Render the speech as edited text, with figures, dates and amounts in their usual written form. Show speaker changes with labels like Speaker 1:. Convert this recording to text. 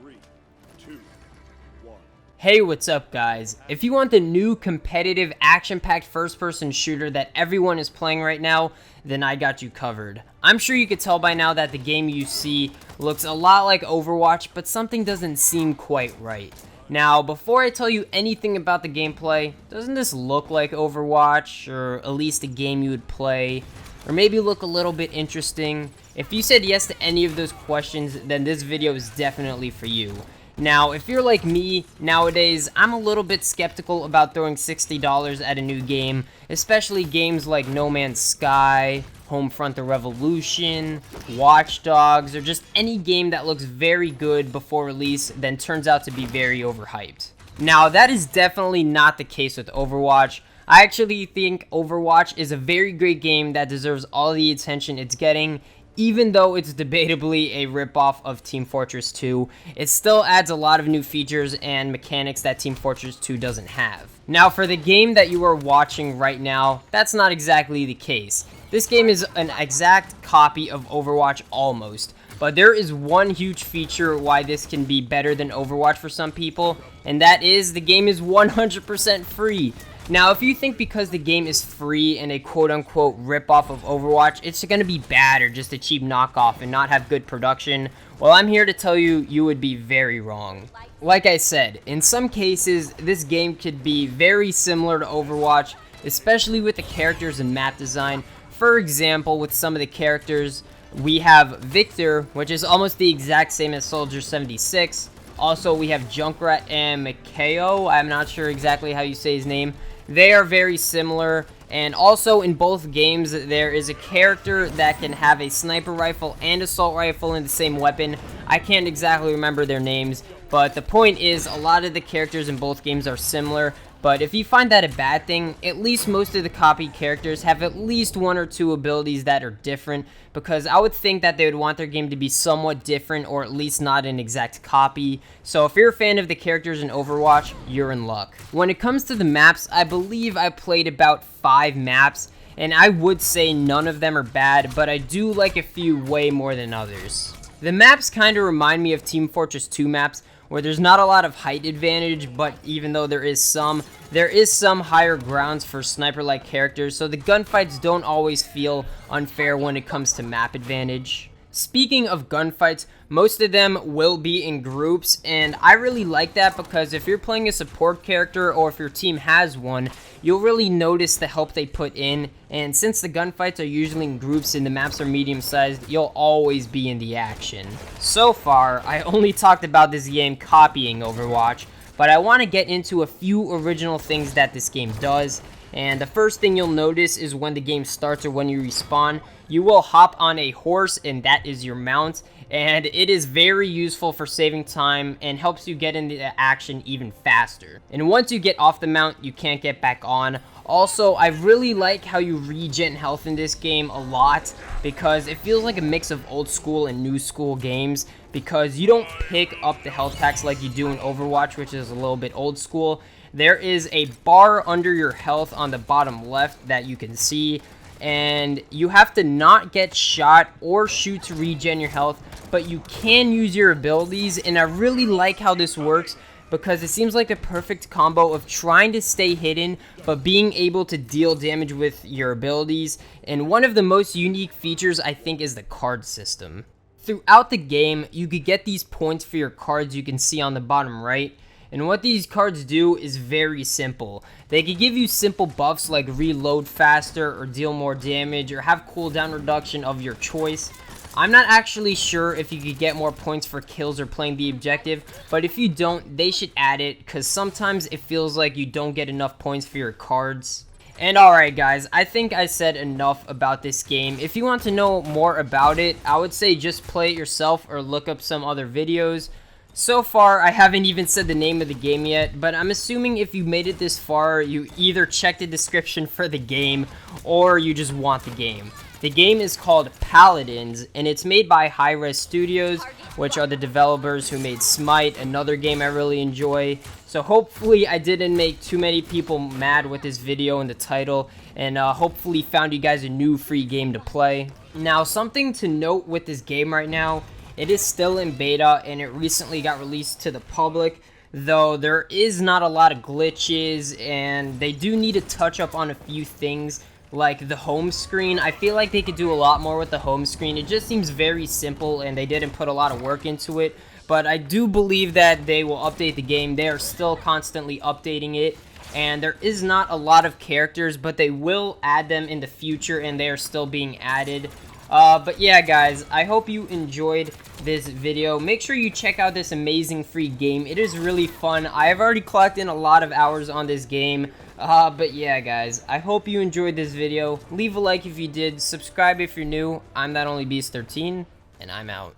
Speaker 1: 3, 2, 1.
Speaker 2: Hey, what's up guys? If you want the new competitive action-packed first-person shooter that everyone is playing right now, then I got you covered. I'm sure you could tell by now that the game you see looks a lot like Overwatch, but something doesn't seem quite right. Now, before I tell you anything about the gameplay, doesn't this look like Overwatch, or at least a game you would play, or maybe look a little bit interesting? If you said yes to any of those questions, then this video is definitely for you. Now, if you're like me, nowadays, I'm a little bit skeptical about throwing $60 at a new game, especially games like No Man's Sky, Homefront: The Revolution, Watch Dogs, or just any game that looks very good before release, then turns out to be very overhyped. Now, that is definitely not the case with Overwatch. I actually think Overwatch is a very great game that deserves all the attention it's getting. Even though it's debatably a ripoff of Team Fortress 2, it still adds a lot of new features and mechanics that Team Fortress 2 doesn't have. Now, for the game that you are watching right now, that's not exactly the case. This game is an exact copy of Overwatch almost, but there is one huge feature why this can be better than Overwatch for some people, and that is the game is 100% free. Now, if you think because the game is free and a quote-unquote rip-off of Overwatch, it's going to be bad or just a cheap knockoff and not have good production, well, I'm here to tell you, you would be very wrong. Like I said, in some cases, this game could be very similar to Overwatch, especially with the characters and map design. For example, with some of the characters, we have Victor, which is almost the exact same as Soldier 76. Also, we have Junkrat and Mikhail. I'm not sure exactly how you say his name. They are very similar, and also in both games there is a character that can have a sniper rifle and assault rifle in the same weapon. I can't exactly remember their names, but the point is a lot of the characters in both games are similar. But if you find that a bad thing, at least most of the copied characters have at least one or two abilities that are different, because I would think that they would want their game to be somewhat different, or at least not an exact copy. So if you're a fan of the characters in Overwatch, you're in luck. When it comes to the maps, I believe I played about 5 maps, and I would say none of them are bad, but I do like a few way more than others. The maps kind of remind me of Team Fortress 2 maps, where there's not a lot of height advantage, but even though there is some higher grounds for sniper-like characters, so the gunfights don't always feel unfair when it comes to map advantage. Speaking of gunfights, most of them will be in groups, and I really like that because if you're playing a support character or if your team has one, you'll really notice the help they put in, and since the gunfights are usually in groups and the maps are medium-sized, you'll always be in the action. So far, I only talked about this game copying Overwatch, but I want to get into a few original things that this game does. And the first thing you'll notice is when the game starts or when you respawn, you will hop on a horse, and that is your mount, and it is very useful for saving time and helps you get into action even faster. And once you get off the mount, you can't get back on. Also, I really like how you regen health in this game a lot, because it feels like a mix of old school and new school games, because you don't pick up the health packs like you do in Overwatch, which is a little bit old school. There is a bar under your health on the bottom left that you can see, and you have to not get shot or shoot to regen your health, but you can use your abilities, and I really like how this works because it seems like a perfect combo of trying to stay hidden but being able to deal damage with your abilities. And one of the most unique features, I think, is the card system. Throughout the game, you could get these points for your cards you can see on the bottom right. And what these cards do is very simple. They can give you simple buffs like reload faster or deal more damage or have cooldown reduction of your choice. I'm not actually sure if you could get more points for kills or playing the objective, but if you don't, they should add it, because sometimes it feels like you don't get enough points for your cards. And alright guys, I think I said enough about this game. If you want to know more about it, I would say just play it yourself or look up some other videos. So far, I haven't even said the name of the game yet, but I'm assuming if you made it this far, you either checked the description for the game, or you just want the game. The game is called Paladins, and it's made by Hi-Res Studios, which are the developers who made Smite, another game I really enjoy. So hopefully I didn't make too many people mad with this video and the title, and hopefully found you guys a new free game to play. Now, something to note with this game right now It is still in beta, and it recently got released to the public, though there is not a lot of glitches, and they do need to touch up on a few things, like the home screen. I feel like they could do a lot more with the home screen. It just seems very simple, and they didn't put a lot of work into it. But I do believe that they will update the game. They are still constantly updating it, and there is not a lot of characters, but they will add them in the future, and they are still being added. But yeah, guys, I hope you enjoyed this video. Make sure you check out this amazing free game. It is really fun. I have already clocked in a lot of hours on this game. But yeah, guys, I hope you enjoyed this video. Leave a like if you did. Subscribe if you're new. I'm ThatOnlyBeast13, and I'm out.